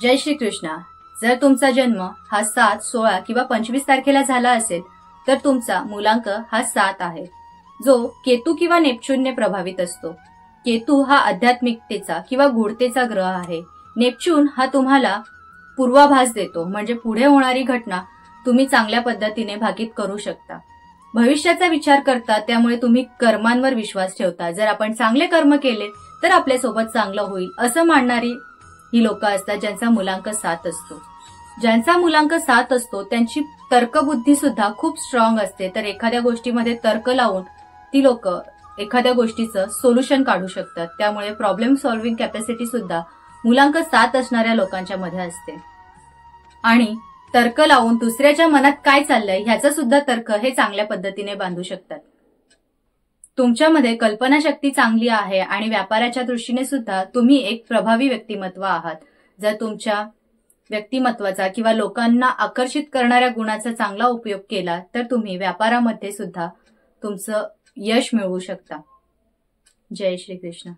जय श्री कृष्णा। जर तुमचा जन्म हा 7, 16 किंवा 25 तारखेला झाला असेल तर तुमचा मूलांक हा 7 आहे, जो केतू किंवा नेपच्यूनने प्रभावित असतो। केतू हा आध्यात्मिकतेचा किंवा गूढतेचा ग्रह आहे। नेपच्यून हा तुम्हाला पूर्वाभास देतो, म्हणजे पुढे होणारी घटना तुम्ही चांगल्या पद्धतीने भाकीत करू शकता। भविष्याचा विचार करता, त्यामुळे तुम्ही कर्मांवर विश्वास ठेवता। जर आपण चांगले कर्म केले तर आपल्यासोबत चांगलं होईल असं मानणारी ही लोक असतात ज्यांचा मूलांक 7 असतो। ज्यांचा मूलांक 7 असतो त्यांची तर्कबुद्धी सुद्धा खूप स्ट्रॉंग असते, तर एखाद्या गोष्टीमध्ये तर्क लावून ती लोक एखाद्या गोष्टीचं सोल्युशन काढू शकतात। त्यामुळे प्रॉब्लेम सॉल्व्हिंग कॅपॅसिटी सुद्धा मूलांक 7 असणाऱ्या लोकांच्या मध्ये असते। आणि तर्क लावून दुसऱ्याच्या मनात काय चाललंय ह्याचा सुद्धा तर्क हे चांगल्या पद्धतीने बांधू शकतात। तुमच्यामध्ये कल्पनाशक्ती चांगली आहे आणि व्यापाराच्या दृष्टीने सुद्धा तुम्ही एक प्रभावी व्यक्तिमत्व आहात। जर तुमच्या व्यक्तिमत्वाचा किंवा लोकांना आकर्षित करणाऱ्या गुणाचा चांगला उपयोग केला तर तुम्ही व्यापारामध्ये सुद्धा तुमचं यश मिळवू शकता। जय श्री कृष्ण।